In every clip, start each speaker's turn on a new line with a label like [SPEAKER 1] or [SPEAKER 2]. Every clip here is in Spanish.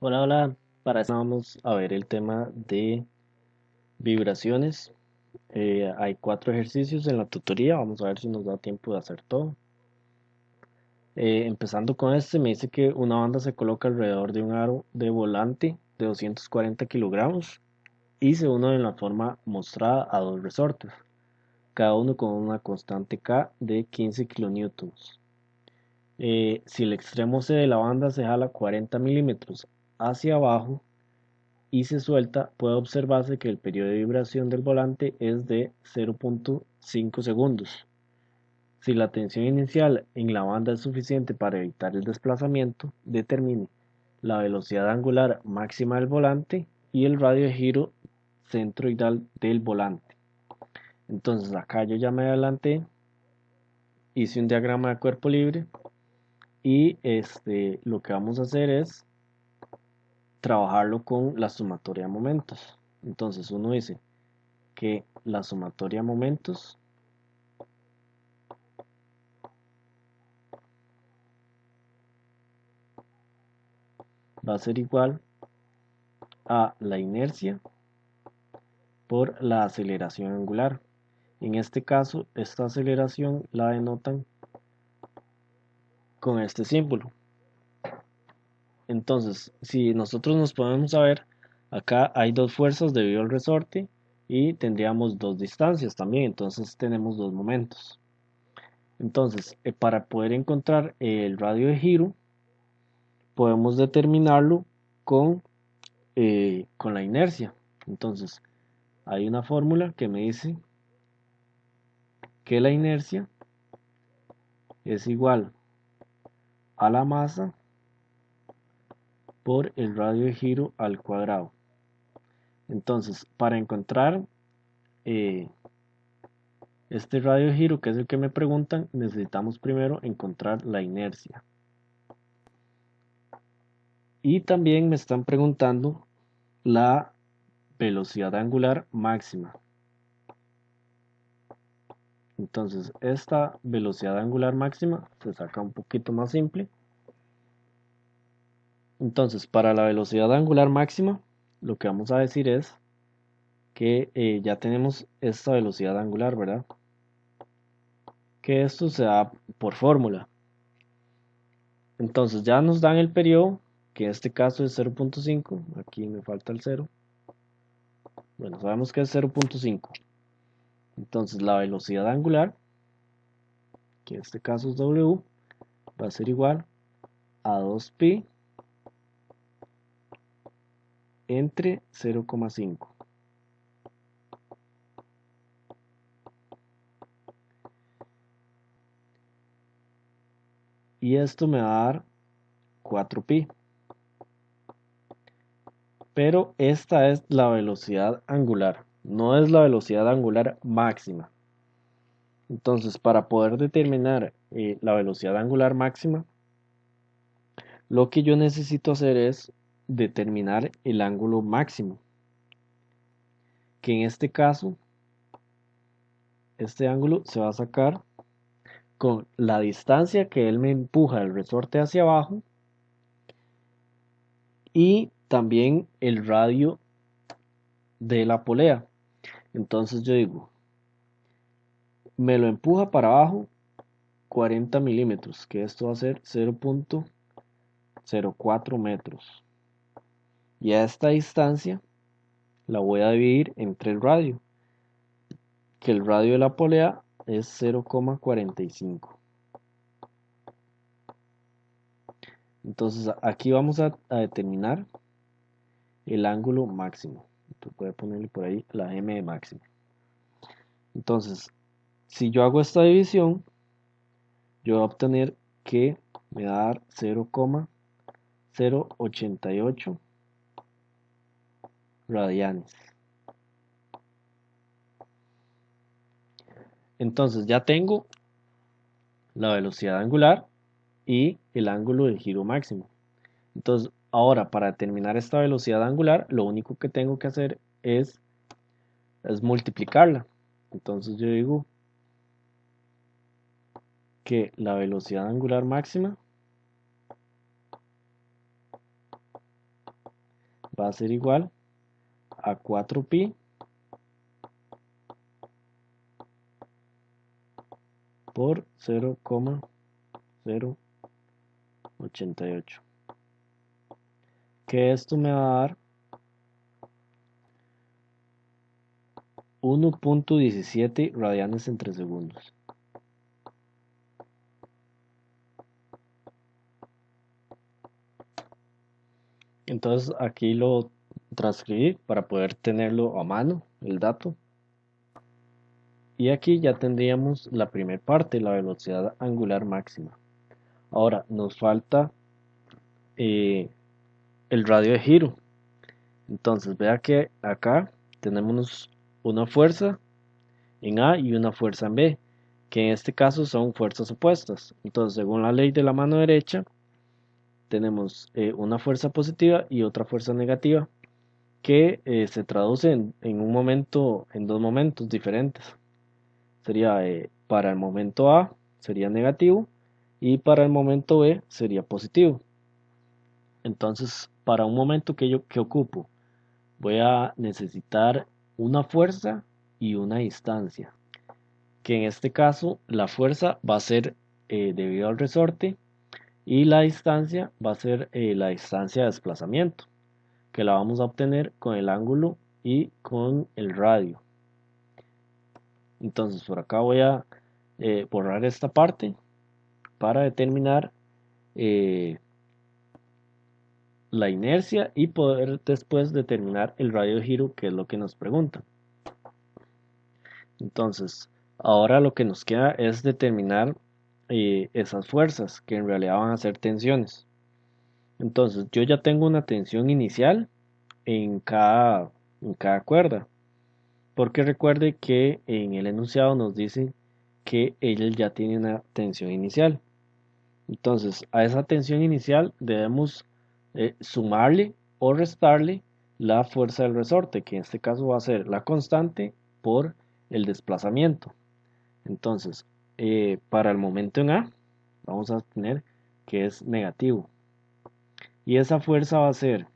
[SPEAKER 1] Hola, hola. Para eso vamos a ver el tema de vibraciones. Hay 4 ejercicios en la tutoría. Vamos a ver si nos da tiempo de hacer todo. Empezando con este, me dice que una banda se coloca alrededor de un aro de volante de 240 kilogramos y se une en la forma mostrada a dos resortes, cada uno con una constante K de 15 kilonewtons. Si el extremo C de la banda se jala 40 milímetros hacia abajo, y se suelta, puede observarse que el periodo de vibración del volante es de 0.5 segundos. Si la tensión inicial en la banda es suficiente para evitar el desplazamiento, determine la velocidad angular máxima del volante y el radio de giro centroidal del volante. Entonces acá yo ya me adelanté, hice un diagrama de cuerpo libre y lo que vamos a hacer es trabajarlo con la sumatoria de momentos. Entonces uno dice que la sumatoria de momentos va a ser igual a la inercia por la aceleración angular. En este caso, esta aceleración la denotan con este símbolo. Entonces, si nosotros nos podemos saber, acá hay dos fuerzas debido al resorte y tendríamos dos distancias también, entonces tenemos dos momentos. Entonces, para poder encontrar el radio de giro, podemos determinarlo con la inercia. Entonces, hay una fórmula que me dice que la inercia es igual a la masa por el radio de giro al cuadrado. Entonces, para encontrar eh, este radio de giro, que es el que me preguntan, necesitamos primero encontrar la inercia. Y también me están preguntando la velocidad angular máxima. Entonces, esta velocidad angular máxima se saca un poquito más simple. Entonces, para la velocidad angular máxima, lo que vamos a decir es que ya tenemos esta velocidad angular, ¿verdad? Que esto se da por fórmula. Entonces, ya nos dan el periodo, que en este caso es 0.5. Aquí me falta el 0. Bueno, sabemos que es 0.5. Entonces, la velocidad angular, que en este caso es W, va a ser igual a 2pi entre 0,5. Y esto me va a dar 4pi. Pero esta es la velocidad angular, no es la velocidad angular máxima. Entonces, para poder determinar la velocidad angular máxima, lo que yo necesito hacer es determinar el ángulo máximo, que en este caso, este ángulo se va a sacar con la distancia que él me empuja el resorte hacia abajo y también el radio de la polea. Entonces yo digo, me lo empuja para abajo 40 milímetros, que esto va a ser 0.04 metros. Y a esta distancia la voy a dividir entre el radio, que el radio de la polea es 0,45. Entonces aquí vamos a determinar el ángulo máximo. Entonces voy a ponerle por ahí la m de máximo. Entonces, si yo hago esta división, yo voy a obtener que me va a dar 0,088 radianes. Entonces ya tengo la velocidad angular y el ángulo de giro máximo. Entonces, ahora para determinar esta velocidad angular, lo único que tengo que hacer es multiplicarla. Entonces yo digo que la velocidad angular máxima va a ser igual a 4pi por 0,088, que esto me va a dar 1.17 radianes entre segundos. Entonces aquí lo transcribí para poder tenerlo a mano, el dato. Y aquí ya tendríamos la primera parte, la velocidad angular máxima. Ahora nos falta el radio de giro. Entonces vea que acá tenemos una fuerza en A y una fuerza en B, que en este caso son fuerzas opuestas. Entonces, según la ley de la mano derecha, tenemos una fuerza positiva y otra fuerza negativa que se traduce en un momento, en dos momentos diferentes. Sería para el momento A sería negativo y para el momento B sería positivo. Entonces, para un momento que ocupo, voy a necesitar una fuerza y una distancia, que en este caso la fuerza va a ser debido al resorte y la distancia va a ser la distancia de desplazamiento, que la vamos a obtener con el ángulo y con el radio. Entonces por acá voy a borrar esta parte para determinar la inercia y poder después determinar el radio de giro, que es lo que nos pregunta. Entonces ahora lo que nos queda es determinar esas fuerzas, que en realidad van a ser tensiones. Entonces yo ya tengo una tensión inicial en cada cuerda, porque recuerde que en el enunciado nos dice que él ya tiene una tensión inicial. Entonces a esa tensión inicial debemos sumarle o restarle la fuerza del resorte, que en este caso va a ser la constante por el desplazamiento. Entonces para el momento en A vamos a tener que es negativo, y esa fuerza va a ser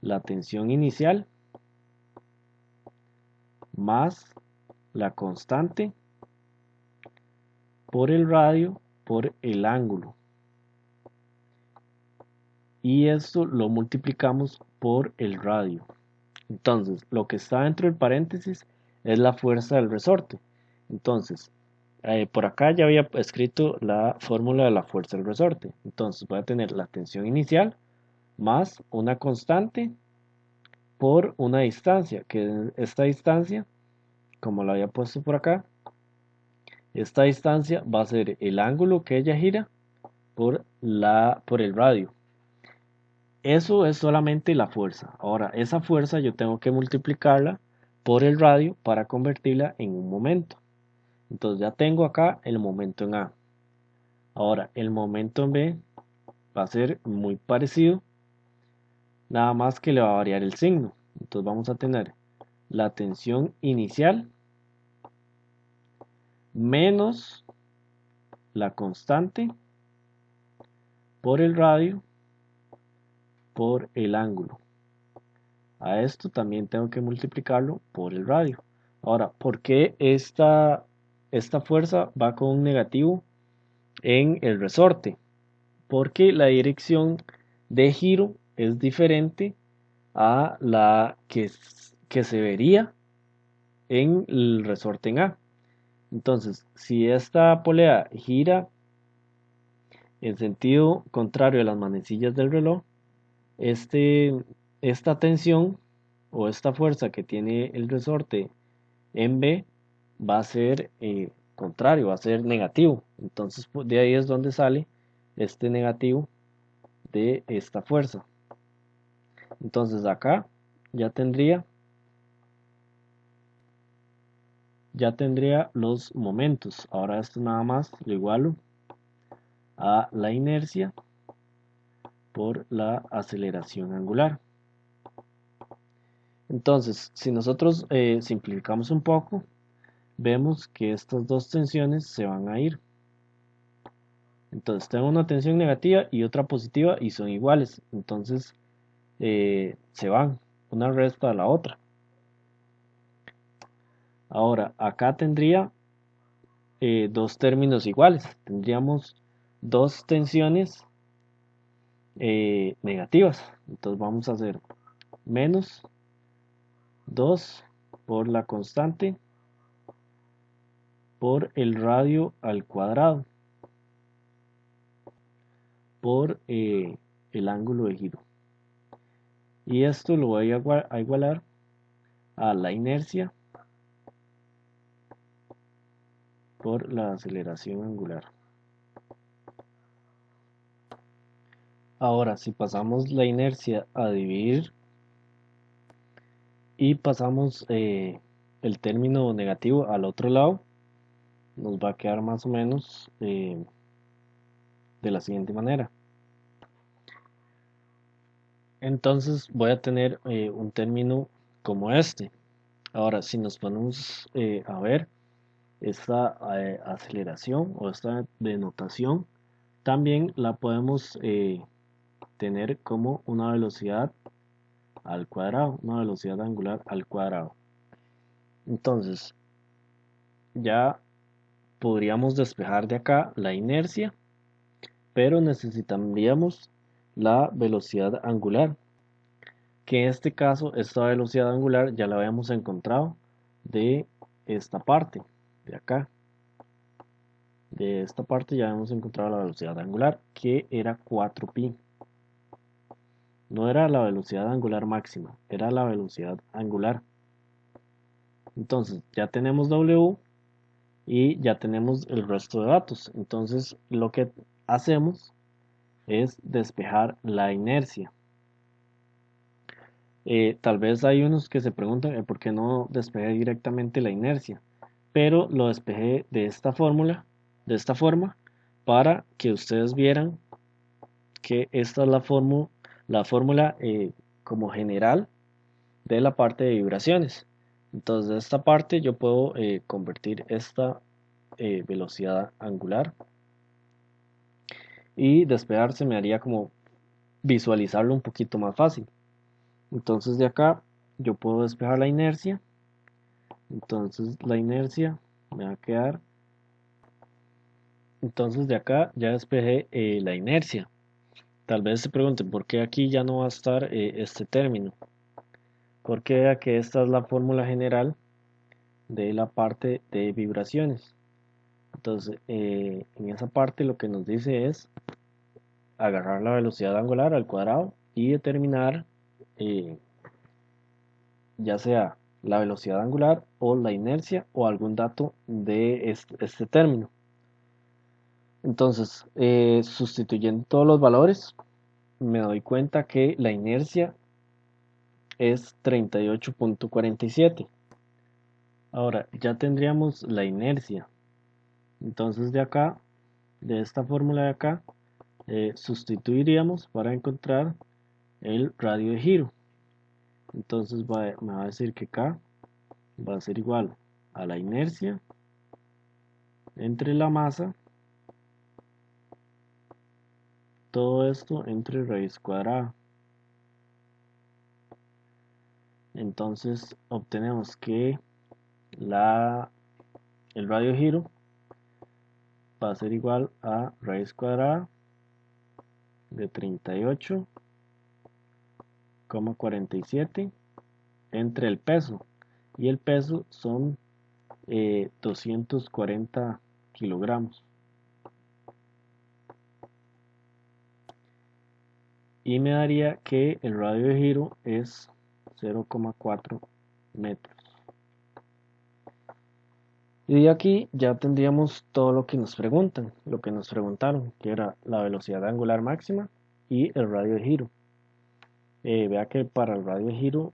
[SPEAKER 1] la tensión inicial más la constante por el radio por el ángulo, y esto lo multiplicamos por el radio. Entonces lo que está dentro del paréntesis es la fuerza del resorte. Entonces por acá ya había escrito la fórmula de la fuerza del resorte. Entonces voy a tener la tensión inicial más una constante por una distancia, que esta distancia, como lo había puesto por acá, esta distancia va a ser el ángulo que ella gira por el radio. Eso es solamente la fuerza. Ahora, esa fuerza yo tengo que multiplicarla por el radio para convertirla en un momento. Entonces ya tengo acá el momento en A. Ahora, el momento en B va a ser muy parecido, nada más que le va a variar el signo. Entonces vamos a tener la tensión inicial menos la constante por el radio por el ángulo. A esto también tengo que multiplicarlo por el radio. Ahora, ¿por qué esta fuerza va con un negativo en el resorte? Porque la dirección de giro es diferente a la que se vería en el resorte en A. Entonces, si esta polea gira en sentido contrario a las manecillas del reloj, esta tensión o esta fuerza que tiene el resorte en B va a ser contrario, va a ser negativo. Entonces de ahí es donde sale este negativo de esta fuerza. Entonces acá ya tendría los momentos. Ahora esto nada más lo igualo a la inercia por la aceleración angular. Entonces, si nosotros simplificamos un poco, vemos que estas dos tensiones se van a ir. Entonces tengo una tensión negativa y otra positiva y son iguales. Entonces se van, una resta a la otra. Ahora, acá tendría dos términos iguales. Tendríamos dos tensiones negativas. Entonces vamos a hacer menos 2 por la constante por el radio al cuadrado por el ángulo de giro. Y esto lo voy a igualar a la inercia por la aceleración angular. Ahora, si pasamos la inercia a dividir y pasamos el término negativo al otro lado, nos va a quedar más o menos de la siguiente manera. Entonces voy a tener un término como este. Ahora, si nos ponemos a ver esta aceleración o esta denotación, también la podemos tener como una velocidad al cuadrado, una velocidad angular al cuadrado. Entonces, ya podríamos despejar de acá la inercia, pero necesitaríamos la velocidad angular, que en este caso esta velocidad angular ya la habíamos encontrado de esta parte, de acá. De esta parte ya hemos encontrado la velocidad angular, que era 4pi. No era la velocidad angular máxima, era la velocidad angular. Entonces ya tenemos W y ya tenemos el resto de datos. Entonces lo que hacemos es despejar la inercia. Tal vez hay unos que se preguntan por qué no despejé directamente la inercia, pero lo despejé de esta fórmula, de esta forma, para que ustedes vieran que esta es la fórmula como general de la parte de vibraciones. Entonces de esta parte yo puedo convertir esta velocidad angular y despejarse me haría como visualizarlo un poquito más fácil. Entonces de acá yo puedo despejar la inercia. Entonces la inercia me va a quedar. Entonces de acá ya despejé la inercia. Tal vez se pregunten por qué aquí ya no va a estar este término. Porque aquí esta es la fórmula general de la parte de vibraciones. Entonces en esa parte lo que nos dice es agarrar la velocidad angular al cuadrado y determinar eh, ya sea la velocidad angular o la inercia o algún dato de este término. Entonces, sustituyendo todos los valores, me doy cuenta que la inercia es 38.47. Ahora, ya tendríamos la inercia. Entonces, de acá, de esta fórmula de acá, sustituiríamos para encontrar el radio de giro. Entonces, me va a decir que K va a ser igual a la inercia entre la masa, todo esto entre raíz cuadrada. Entonces obtenemos que el radio de giro va a ser igual a raíz cuadrada de 38,47 entre el peso. Y el peso son 240 kilogramos. Y me daría que el radio de giro es 0,4 metros. Y de aquí ya tendríamos todo lo que nos preguntan, lo que nos preguntaron, que era la velocidad angular máxima y el radio de giro. Vea que para el radio de giro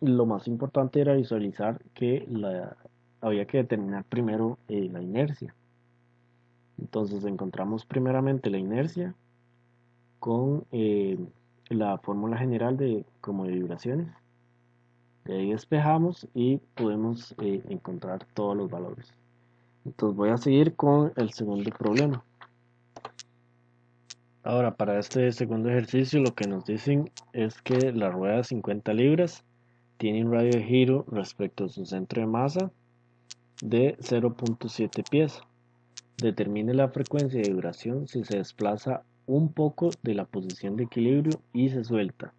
[SPEAKER 1] lo más importante era visualizar que había que determinar primero la inercia. Entonces encontramos primeramente la inercia con la fórmula general como de vibraciones. De ahí despejamos y podemos encontrar todos los valores. Entonces voy a seguir con el segundo problema. Ahora, para este segundo ejercicio, lo que nos dicen es que la rueda de 50 libras tiene un radio de giro respecto a su centro de masa de 0.7 pies. Determine la frecuencia de vibración si se desplaza un poco de la posición de equilibrio y se suelta.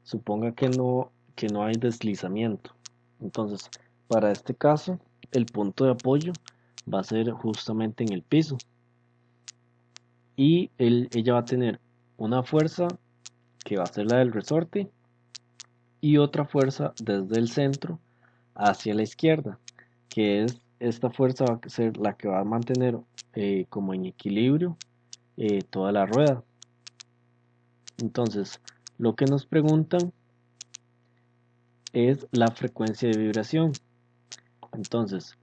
[SPEAKER 1] Suponga que no hay deslizamiento. Entonces, para este caso, el punto de apoyo va a ser justamente en el piso y ella va a tener una fuerza que va a ser la del resorte y otra fuerza desde el centro hacia la izquierda, que es esta fuerza va a ser la que va a mantener como en equilibrio toda la rueda. Entonces, lo que nos preguntan es la frecuencia de vibración. Entonces,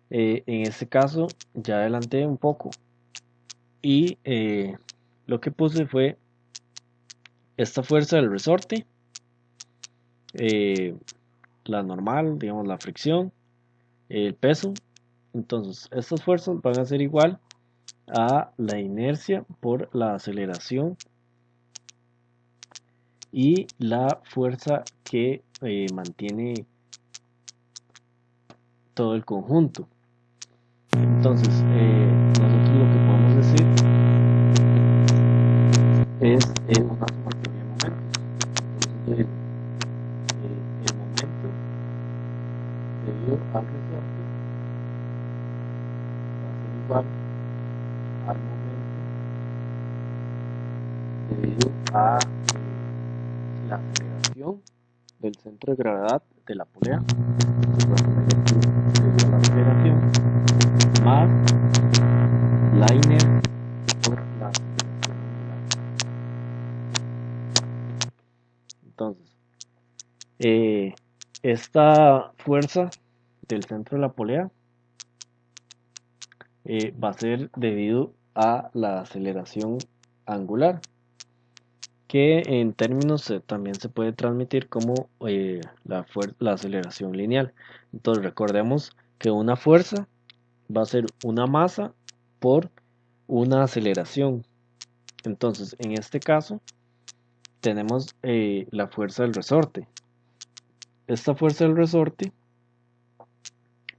[SPEAKER 1] en este caso ya adelanté un poco y lo que puse fue esta fuerza del resorte, eh, la normal, digamos la fricción, el peso. Entonces, estas fuerzas van a ser igual a la inercia por la aceleración y la fuerza que mantiene todo el conjunto. Entonces, nosotros lo que podemos decir es una sumatoria de momentos. Entonces, el momento debido al resorte va a ser igual al momento debido a la aceleración del centro de gravedad de la polea. Entonces, va a tener aquí debido a la aceleración más la inercia por la aceleración angular. Entonces, esta fuerza del centro de la polea va a ser debido a la aceleración angular, que en términos también se puede transmitir como la aceleración lineal. Entonces recordemos que una fuerza va a ser una masa por una aceleración. Entonces en este caso tenemos la fuerza del resorte. Esta fuerza del resorte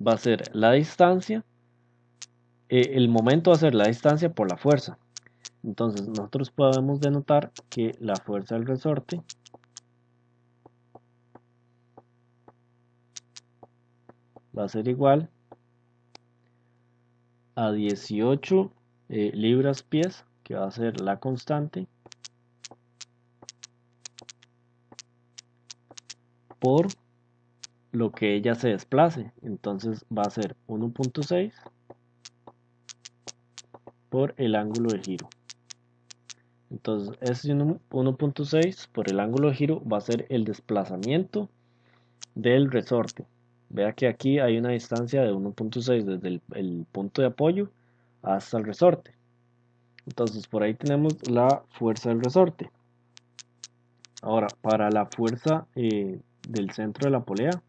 [SPEAKER 1] va a ser la distancia, el momento va a ser la distancia por la fuerza. Entonces nosotros podemos denotar que la fuerza del resorte va a ser igual a 18 libras pies, que va a ser la constante, por lo que ella se desplace. Entonces va a ser 1.6 por el ángulo de giro. Entonces ese 1.6 por el ángulo de giro va a ser el desplazamiento del resorte. Vea que aquí hay una distancia de 1.6 desde el punto de apoyo hasta el resorte. Entonces por ahí tenemos la fuerza del resorte. Ahora, para la fuerza del centro de la polea,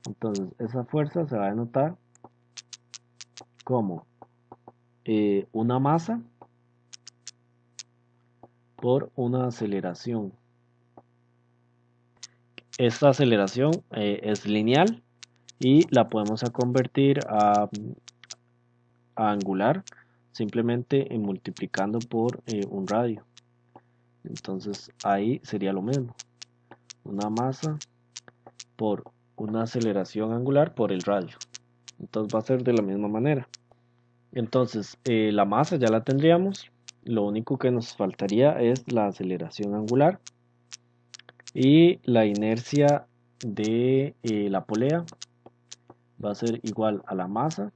[SPEAKER 1] entonces esa fuerza se va a denotar como una masa por una aceleración. Esta aceleración es lineal y la podemos convertir a angular simplemente multiplicando por un radio. Entonces ahí sería lo mismo, una masa por una aceleración angular por el radio. Entonces va a ser de la misma manera. Entonces la masa ya la tendríamos, lo único que nos faltaría es la aceleración angular y la inercia de la polea va a ser igual a la masa,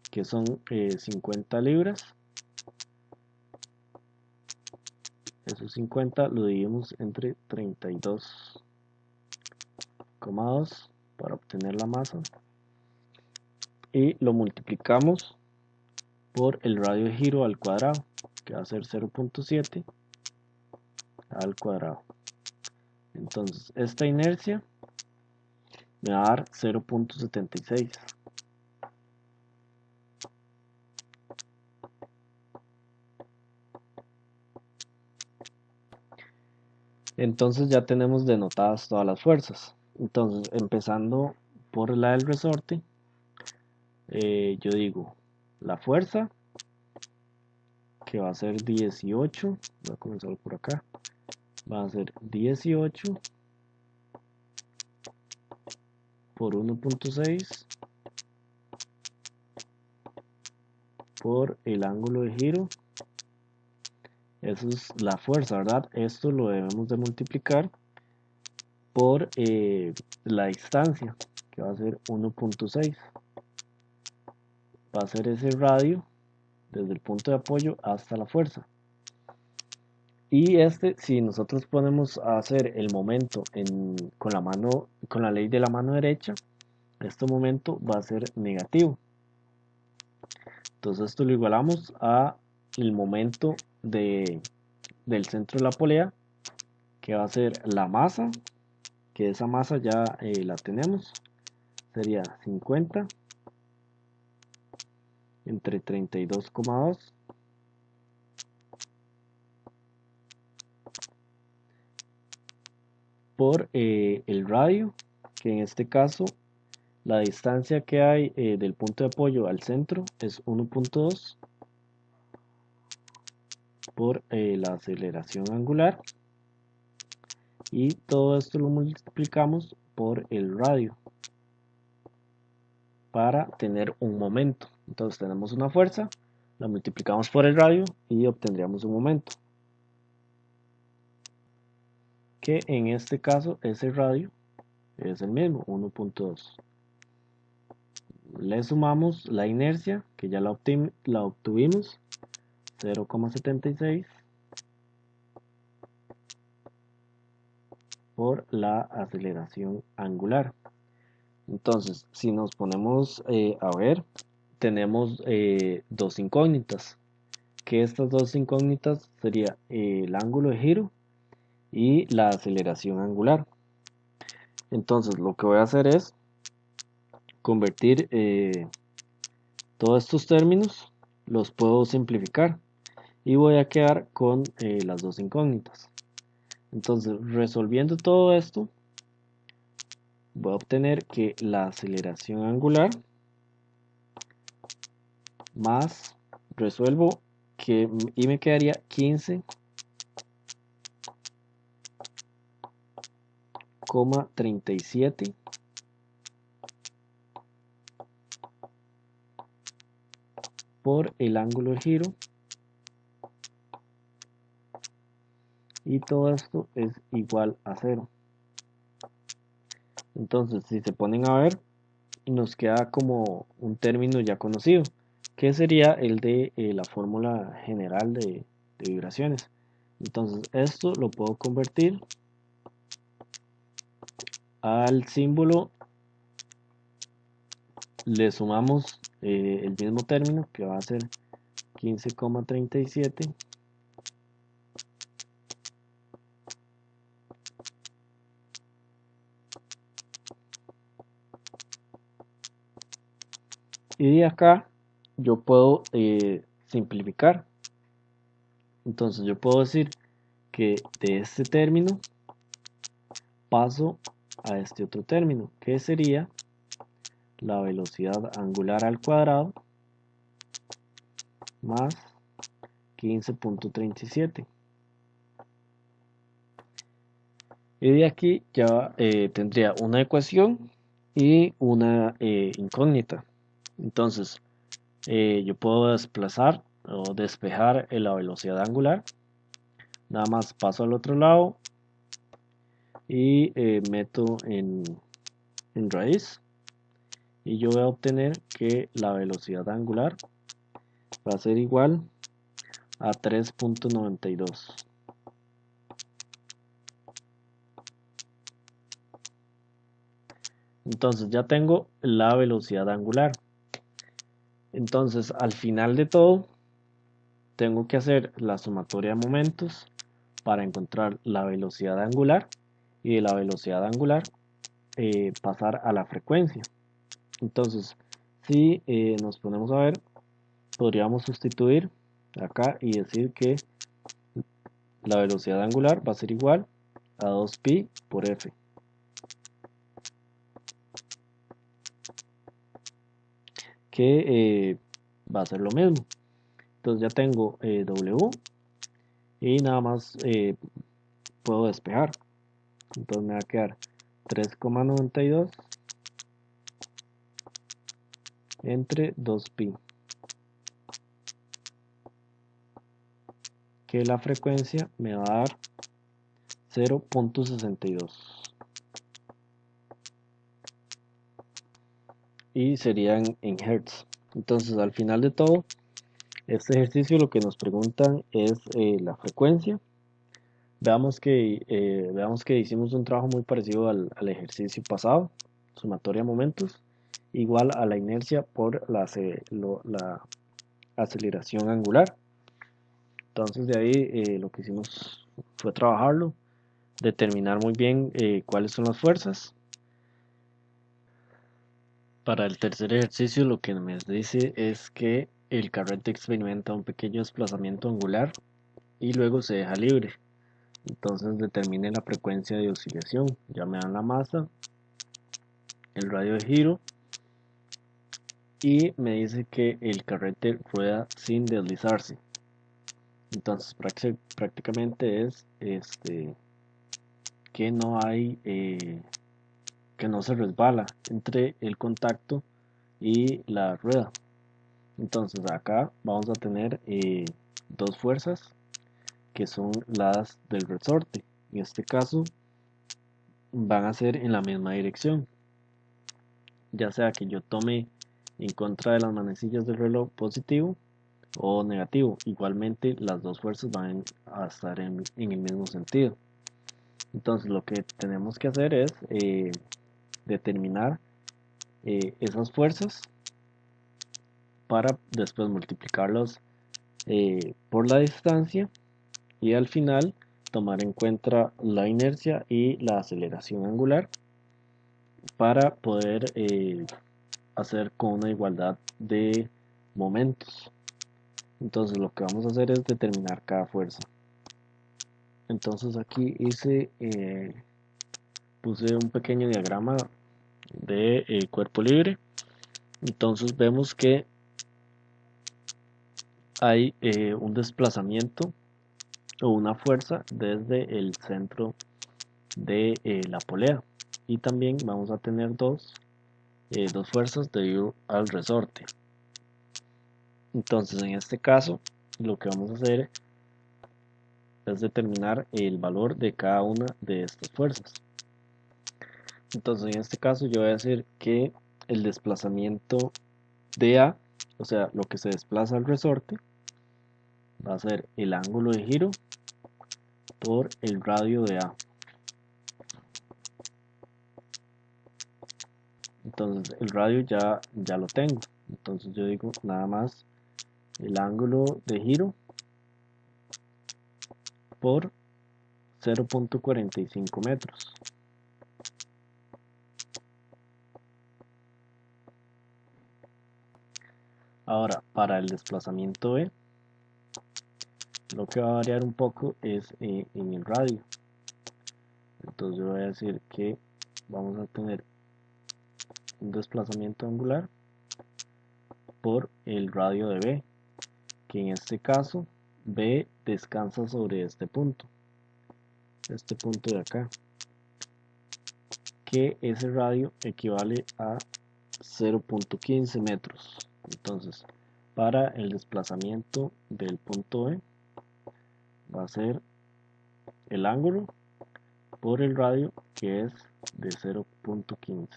[SPEAKER 1] que son 50 libras. Esos 50 lo dividimos entre 32,2 para obtener la masa y lo multiplicamos por el radio de giro al cuadrado, que va a ser 0.7 al cuadrado. Entonces esta inercia me va a dar 0.76. Entonces ya tenemos denotadas todas las fuerzas. Entonces, empezando por la del resorte, yo digo la fuerza, que va a ser 18, voy a comenzar por acá, va a ser 18 por 1.6 por el ángulo de giro. Eso es la fuerza, ¿verdad? Esto lo debemos de multiplicar por la distancia, que va a ser 1.6. Va a ser ese radio desde el punto de apoyo hasta la fuerza. Y si nosotros ponemos a hacer el momento con la mano, con la ley de la mano derecha, este momento va a ser negativo. Entonces esto lo igualamos a el momento del centro de la polea, que va a ser la masa, que esa masa ya la tenemos, sería 50 entre 32,2 por el radio, que en este caso la distancia que hay del punto de apoyo al centro es 1.2 por la aceleración angular, y todo esto lo multiplicamos por el radio para tener un momento. Entonces tenemos una fuerza, la multiplicamos por el radio y obtendríamos un momento, que en este caso ese radio es el mismo, 1.2. Le sumamos la inercia, que ya la obtuvimos, 0,76 por la aceleración angular. Entonces, si nos ponemos a ver, tenemos dos incógnitas, que estas dos incógnitas sería el ángulo de giro y la aceleración angular. Entonces, lo que voy a hacer es convertir todos estos términos, los puedo simplificar y voy a quedar con las dos incógnitas. Entonces, resolviendo todo esto, voy a obtener que la aceleración angular más, resuelvo y me quedaría 15,37 por el ángulo de giro, y todo esto es igual a 0. Entonces, si se ponen a ver, nos queda como un término ya conocido, que sería el de la fórmula general de vibraciones. Entonces, esto lo puedo convertir al símbolo, le sumamos el mismo término, que va a ser 15,37 y de acá yo puedo simplificar. Entonces yo puedo decir que de este término paso a este otro término, que sería la velocidad angular al cuadrado más 15,37. Y de aquí ya tendría una ecuación y una incógnita. Entonces yo puedo desplazar o despejar la velocidad angular. Nada más paso al otro lado y meto en raíz, y yo voy a obtener que la velocidad angular va a ser igual a 3,92. Entonces ya tengo la velocidad angular. Entonces al final de todo tengo que hacer la sumatoria de momentos para encontrar la velocidad angular, y de la velocidad angular pasar a la frecuencia. Entonces, si nos ponemos a ver, podríamos sustituir acá y decir que la velocidad angular va a ser igual a 2pi por f, que va a ser lo mismo. Entonces ya tengo W y nada más puedo despejar. Entonces me va a quedar 3,92 entre 2pi, que la frecuencia me va a dar 0.62 y serían en hertz. Entonces al final de todo, este ejercicio lo que nos preguntan es la frecuencia. Veamos que hicimos un trabajo muy parecido al ejercicio pasado, sumatoria de momentos, igual a la inercia por la aceleración angular. Entonces de ahí lo que hicimos fue trabajarlo, determinar muy bien cuáles son las fuerzas. Para el tercer ejercicio lo que me dice es que el carrete experimenta un pequeño desplazamiento angular y luego se deja libre. Entonces determine la frecuencia de oscilación. Ya me dan la masa, el radio de giro y me dice que el carrete rueda sin deslizarse. Entonces prácticamente es que no hay que no se resbala entre el contacto y la rueda. Entonces acá vamos a tener dos fuerzas que son las del resorte. En este caso van a ser en la misma dirección, ya sea que yo tome en contra de las manecillas del reloj positivo o negativo. Igualmente las dos fuerzas van a estar en el mismo sentido. Entonces lo que tenemos que hacer es determinar esas fuerzas para después multiplicarlos por la distancia y al final tomar en cuenta la inercia y la aceleración angular para poder hacer con una igualdad de momentos. Entonces lo que vamos a hacer es determinar cada fuerza. Entonces aquí puse un pequeño diagrama de cuerpo libre. Entonces vemos que hay un desplazamiento o una fuerza desde el centro de la polea, y también vamos a tener dos fuerzas debido al resorte. Entonces en este caso lo que vamos a hacer es determinar el valor de cada una de estas fuerzas. Entonces en este caso yo voy a decir que el desplazamiento de A, o sea lo que se desplaza al resorte, va a ser el ángulo de giro por el radio de A. Entonces el radio ya lo tengo. Entonces yo digo nada más el ángulo de giro por 0.45 metros. Ahora para el desplazamiento E, lo que va a variar un poco es en el radio. Entonces yo voy a decir que vamos a tener un desplazamiento angular por el radio de B, que en este caso B descansa sobre este punto de acá, que ese radio equivale a 0.15 metros. Entonces para el desplazamiento del punto E va a ser el ángulo por el radio, que es de 0.15.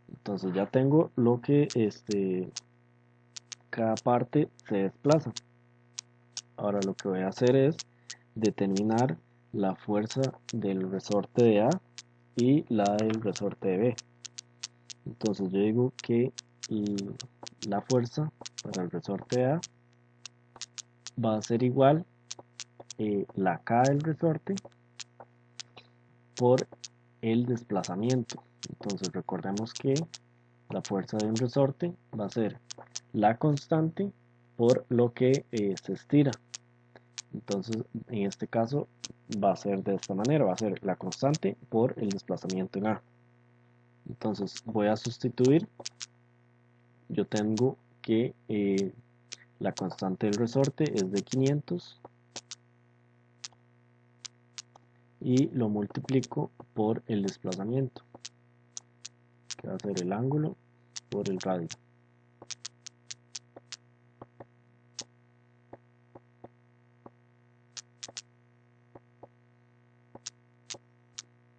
[SPEAKER 1] Entonces ya tengo lo que cada parte se desplaza. Ahora lo que voy a hacer es determinar la fuerza del resorte de A y la del resorte de B. Entonces yo digo que la fuerza para el resorte de A va a ser igual la K del resorte por el desplazamiento. Entonces recordemos que la fuerza de un resorte va a ser la constante por lo que se estira. Entonces, en este caso va a ser de esta manera, va a ser la constante por el desplazamiento en A. Entonces voy a sustituir, yo tengo que la constante del resorte es de 500 y lo multiplico por el desplazamiento, que va a ser el ángulo por el radio.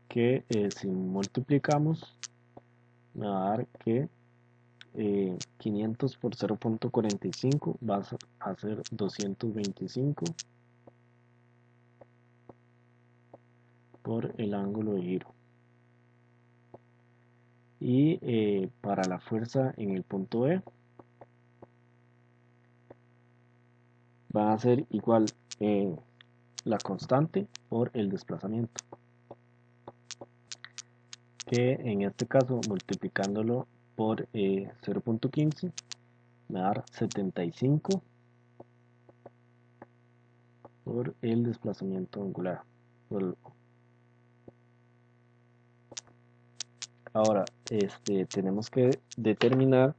[SPEAKER 1] Que si multiplicamos me va a dar que 500 por 0.45 va a ser 225 por el ángulo de giro. Y para la fuerza en el punto E va a ser igual la constante por el desplazamiento, que en este caso multiplicándolo por 0.15 me va a dar 75 por el desplazamiento angular. Ahora tenemos que determinar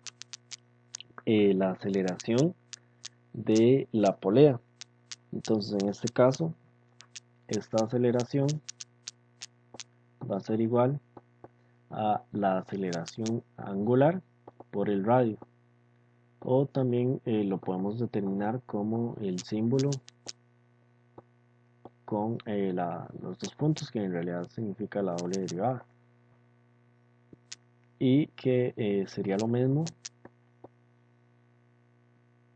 [SPEAKER 1] la aceleración de la polea. Entonces en este caso esta aceleración va a ser igual a la aceleración angular por el radio, o también lo podemos determinar como el símbolo con los dos puntos, que en realidad significa la doble derivada, y que sería lo mismo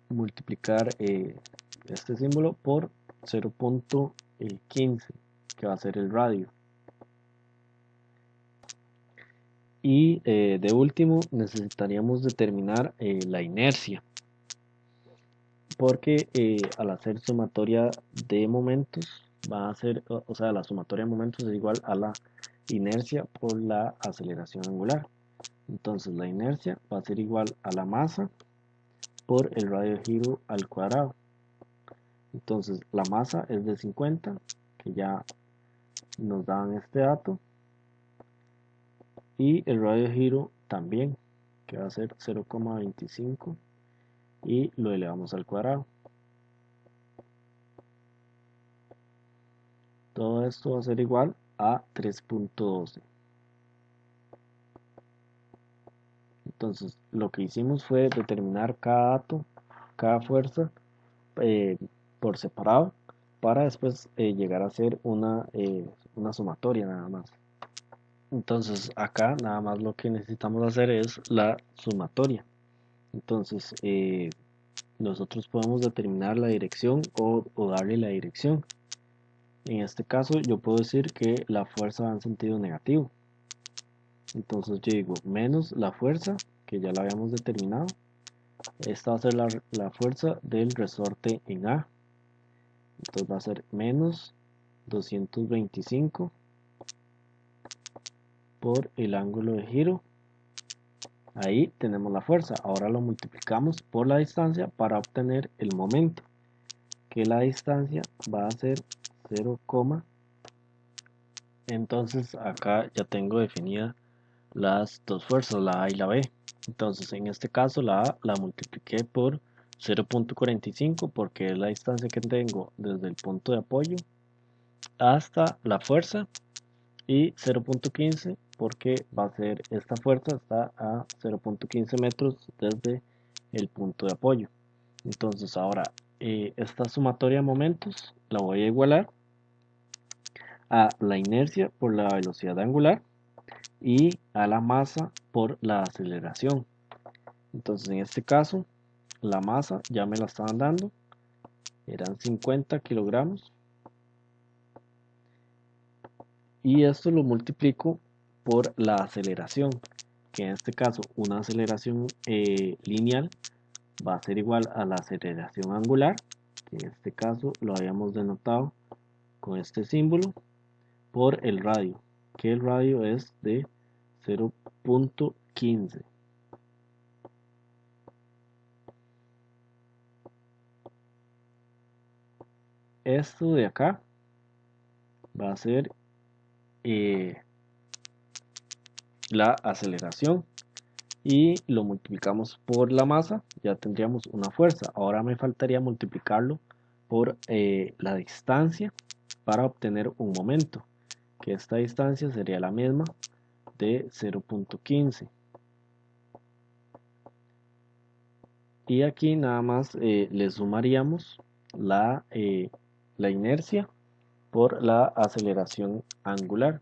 [SPEAKER 1] multiplicar este símbolo por 0.15, que va a ser el radio. Y de último necesitaríamos determinar la inercia, porque al hacer sumatoria de momentos va a ser, o sea, la sumatoria de momentos es igual a la inercia por la aceleración angular. Entonces la inercia va a ser igual a la masa por el radio de giro al cuadrado. Entonces la masa es de 50, que ya nos daban este dato, y el radio de giro también, que va a ser 0,25 y lo elevamos al cuadrado. Todo esto va a ser igual a 3.12. Entonces lo que hicimos fue determinar cada dato, cada fuerza eh, por separado, para después llegar a hacer una sumatoria nada más. Entonces acá nada más lo que necesitamos hacer es la sumatoria. Entonces nosotros podemos determinar la dirección o darle la dirección. En este caso yo puedo decir que la fuerza va en sentido negativo. Entonces yo digo menos la fuerza, que ya la habíamos determinado. Esta va a ser la fuerza del resorte en A. Entonces va a ser menos 225 por el ángulo de giro. Ahí tenemos la fuerza. Ahora lo multiplicamos por la distancia para obtener el momento, que la distancia va a ser 0, entonces acá ya tengo definida las dos fuerzas, la A y la B. Entonces en este caso la A la multipliqué por 0.45 porque es la distancia que tengo desde el punto de apoyo hasta la fuerza, y 0.15 porque va a ser esta fuerza está a 0.15 metros desde el punto de apoyo. Entonces ahora esta sumatoria de momentos la voy a igualar a la inercia por la velocidad angular y a la masa por la aceleración. Entonces en este caso la masa ya me la estaban dando, eran 50 kilogramos, y esto lo multiplico por la aceleración, que en este caso una aceleración lineal va a ser igual a la aceleración angular, que en este caso lo habíamos denotado con este símbolo, por el radio, que el radio es de 0.15. esto de acá va a ser la aceleración y lo multiplicamos por la masa, ya tendríamos una fuerza. Ahora me faltaría multiplicarlo por la distancia para obtener un momento, que esta distancia sería la misma de 0.15. Y aquí nada más le sumaríamos la inercia por la aceleración angular.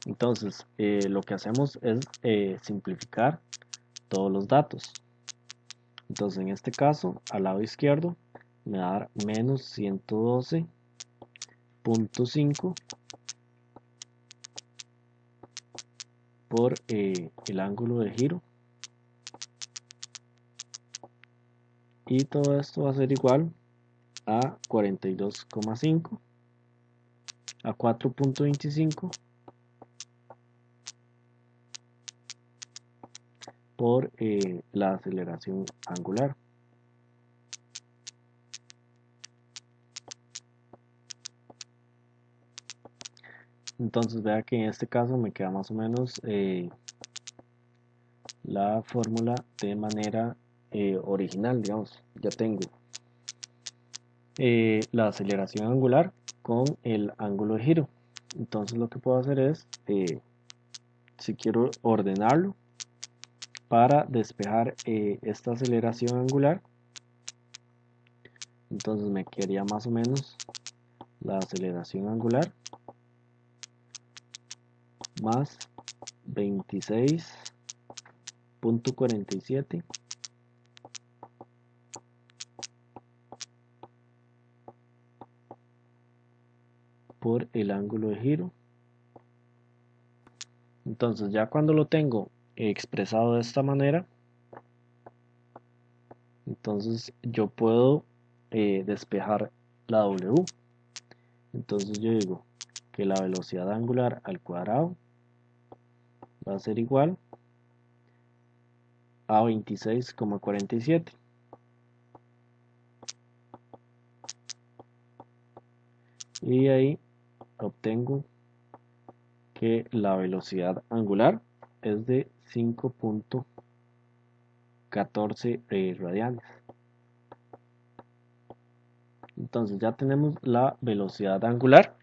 [SPEAKER 1] Entonces lo que hacemos es simplificar todos los datos. Entonces en este caso al lado izquierdo me va a dar menos 112.5 por el ángulo de giro, y todo esto va a ser igual a 42,5 a 4.25 por la aceleración angular. Entonces vea que en este caso me queda más o menos la fórmula de manera original, digamos. Ya tengo la aceleración angular con el ángulo de giro. Entonces lo que puedo hacer es, si quiero ordenarlo para despejar esta aceleración angular, entonces me quedaría más o menos la aceleración angular más 26.47 por el ángulo de giro. Entonces ya cuando lo tengo expresado de esta manera, entonces yo puedo despejar la W. Entonces yo digo que la velocidad angular al cuadrado va a ser igual a 26,47. Y ahí obtengo que la velocidad angular es de 5.14 radianes. Entonces ya tenemos la velocidad angular,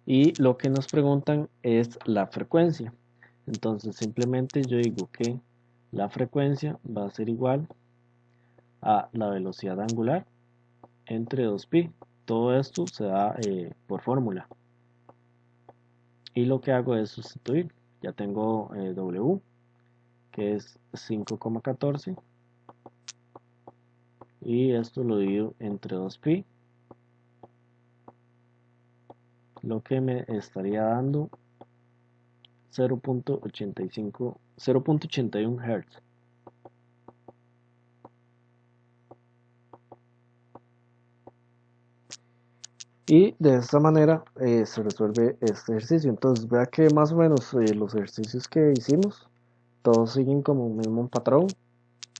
[SPEAKER 1] y lo que nos preguntan es la frecuencia. Entonces simplemente yo digo que la frecuencia va a ser igual a la velocidad angular entre 2pi. Todo esto se da por fórmula, y lo que hago es sustituir. Ya tengo W, que es 5,14, y esto lo divido entre 2pi, lo que me estaría dando 0.81 Hz. Y de esta manera se resuelve este ejercicio. Entonces vea que más o menos los ejercicios que hicimos todos siguen como un mismo patrón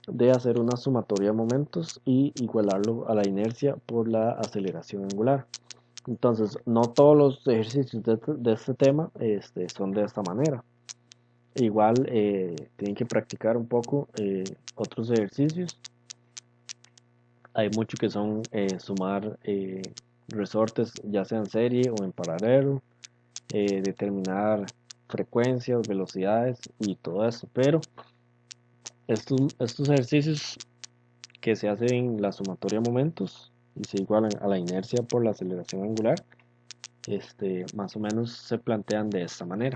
[SPEAKER 1] de hacer una sumatoria de momentos y igualarlo a la inercia por la aceleración angular. Entonces no todos los ejercicios de este tema son de esta manera. Igual tienen que practicar un poco otros ejercicios. Hay muchos que son sumar resortes, ya sea en serie o en paralelo, determinar frecuencias, velocidades y todo eso. Pero estos ejercicios que se hacen en la sumatoria de momentos y se igualan a la inercia por la aceleración angular, más o menos se plantean de esta manera.